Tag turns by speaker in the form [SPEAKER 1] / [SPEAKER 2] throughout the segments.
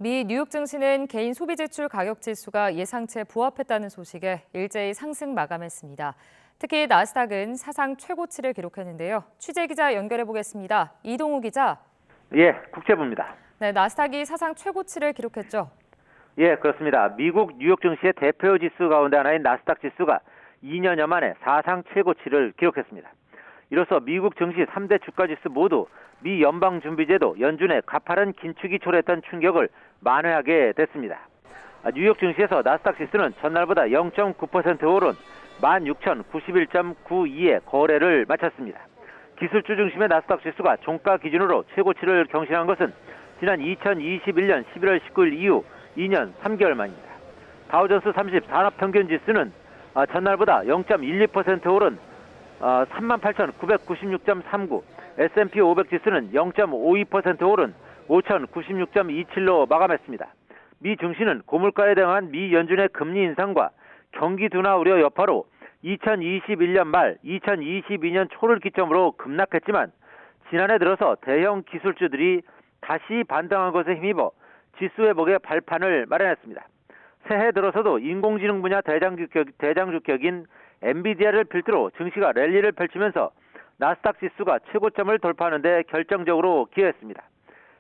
[SPEAKER 1] 미 뉴욕 증시는 개인 소비 지출 가격 지수가 예상치에 부합했다는 소식에 일제히 상승 마감했습니다. 특히 나스닥은 사상 최고치를 기록했는데요. 취재 기자 연결해 보겠습니다. 이동우 기자.
[SPEAKER 2] 예, 국제부입니다.
[SPEAKER 1] 네, 나스닥이 사상 최고치를 기록했죠.
[SPEAKER 2] 예, 그렇습니다. 미국 뉴욕 증시의 대표 지수 가운데 하나인 나스닥 지수가 2년여 만에 사상 최고치를 기록했습니다. 이로써 미국 증시 3대 주가 지수 모두 미 연방준비제도 연준의 가파른 긴축이 초래했던 충격을 만회하게 됐습니다. 뉴욕 증시에서 나스닥 지수는 전날보다 0.9% 오른 16,091.92의 거래를 마쳤습니다. 기술주 중심의 나스닥 지수가 종가 기준으로 최고치를 경신한 것은 지난 2021년 11월 19일 이후 2년 3개월 만입니다. 다우존스 30 산업평균지수는 전날보다 0.12% 오른 38,996.39, S&P 500 지수는 0.52% 오른 5,096.27로 마감했습니다. 미 증시는 고물가에 대응한 미 연준의 금리 인상과 경기 둔화 우려 여파로 2021년 말 2022년 초를 기점으로 급락했지만 지난해 들어서 대형 기술주들이 다시 반등한 것에 힘입어 지수 회복의 발판을 마련했습니다. 새해 들어서도 인공지능 분야 대장주격인 엔비디아를 필두로 증시가 랠리를 펼치면서 나스닥 지수가 최고점을 돌파하는 데 결정적으로 기여했습니다.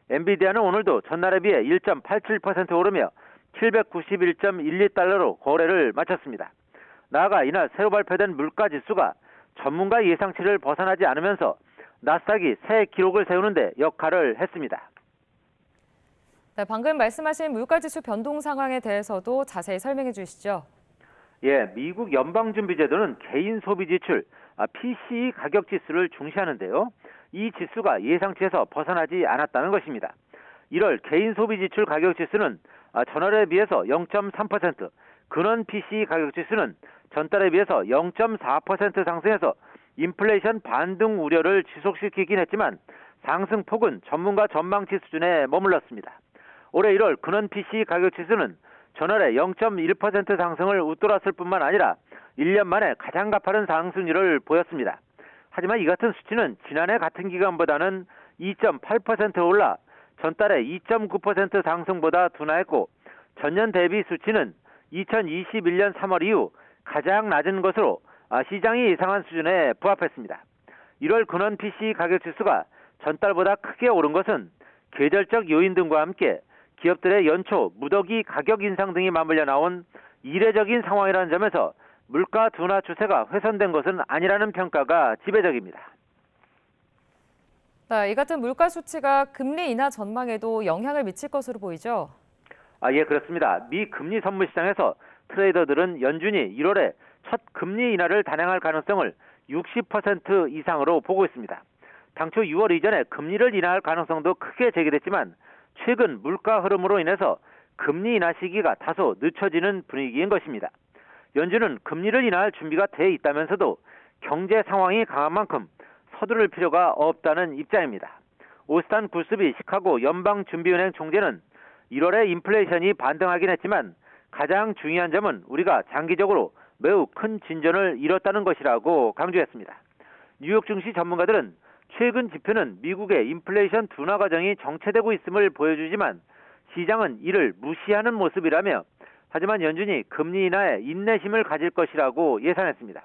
[SPEAKER 2] 엔비디아는 오늘도 전날에 비해 1.87% 오르며 791.12달러로 거래를 마쳤습니다. 나아가 이날 새로 발표된 물가 지수가 전문가 예상치를 벗어나지 않으면서 나스닥이 새 기록을 세우는 데 역할을 했습니다.
[SPEAKER 1] 네, 방금 말씀하신 물가지수 변동 상황에 대해서도 자세히 설명해 주시죠.
[SPEAKER 2] 예, 미국 연방준비제도는 개인 소비 지출, PCE 가격 지수를 중시하는데요. 이 지수가 예상치에서 벗어나지 않았다는 것입니다. 1월 개인 소비 지출 가격 지수는 전월에 비해서 0.3%, 근원 PCE 가격 지수는 전달에 비해서 0.4% 상승해서 인플레이션 반등 우려를 지속시키긴 했지만 상승폭은 전문가 전망치 수준에 머물렀습니다. 올해 1월 근원 PCE 가격 지수는 전월에 0.1% 상승을 웃돌았을 뿐만 아니라 1년 만에 가장 가파른 상승률을 보였습니다. 하지만 이 같은 수치는 지난해 같은 기간보다는 2.8% 올라 전달의 2.9% 상승보다 둔화했고 전년 대비 수치는 2021년 3월 이후 가장 낮은 것으로 시장이 예상한 수준에 부합했습니다. 1월 근원 PCE 가격 지수가 전달보다 크게 오른 것은 계절적 요인 등과 함께 기업들의 연초 무더기 가격 인상 등이 맞물려 나온 이례적인 상황이라는 점에서 물가 둔화 추세가 훼손된 것은 아니라는 평가가 지배적입니다.
[SPEAKER 1] 네, 이 같은 물가 수치가 금리 인하 전망에도 영향을 미칠 것으로 보이죠?
[SPEAKER 2] 예, 그렇습니다. 미 금리 선물 시장에서 트레이더들은 연준이 1월에 첫 금리 인하를 단행할 가능성을 60% 이상으로 보고 있습니다. 당초 6월 이전에 금리를 인하할 가능성도 크게 제기됐지만 최근 물가 흐름으로 인해서 금리 인하 시기가 다소 늦춰지는 분위기인 것입니다. 연준은 금리를 인하할 준비가 돼 있다면서도 경제 상황이 강한 만큼 서두를 필요가 없다는 입장입니다. 오스탄 굴스비 시카고 연방준비은행 총재는 1월에 인플레이션이 반등하긴 했지만 가장 중요한 점은 우리가 장기적으로 매우 큰 진전을 이뤘다는 것이라고 강조했습니다. 뉴욕 증시 전문가들은 최근 지표는 미국의 인플레이션 둔화 과정이 정체되고 있음을 보여주지만 시장은 이를 무시하는 모습이라며 하지만 연준이 금리 인하에 인내심을 가질 것이라고 예상했습니다.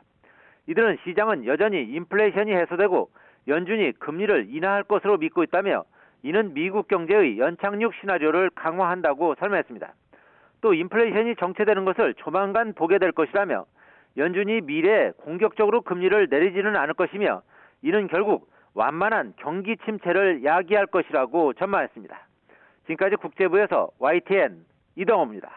[SPEAKER 2] 이들은 시장은 여전히 인플레이션이 해소되고 연준이 금리를 인하할 것으로 믿고 있다며 이는 미국 경제의 연착륙 시나리오를 강화한다고 설명했습니다. 또 인플레이션이 정체되는 것을 조만간 보게 될 것이라며 연준이 미래에 공격적으로 금리를 내리지는 않을 것이며 이는 결국 완만한 경기 침체를 야기할 것이라고 전망했습니다. 지금까지 국제부에서 YTN 이동호입니다.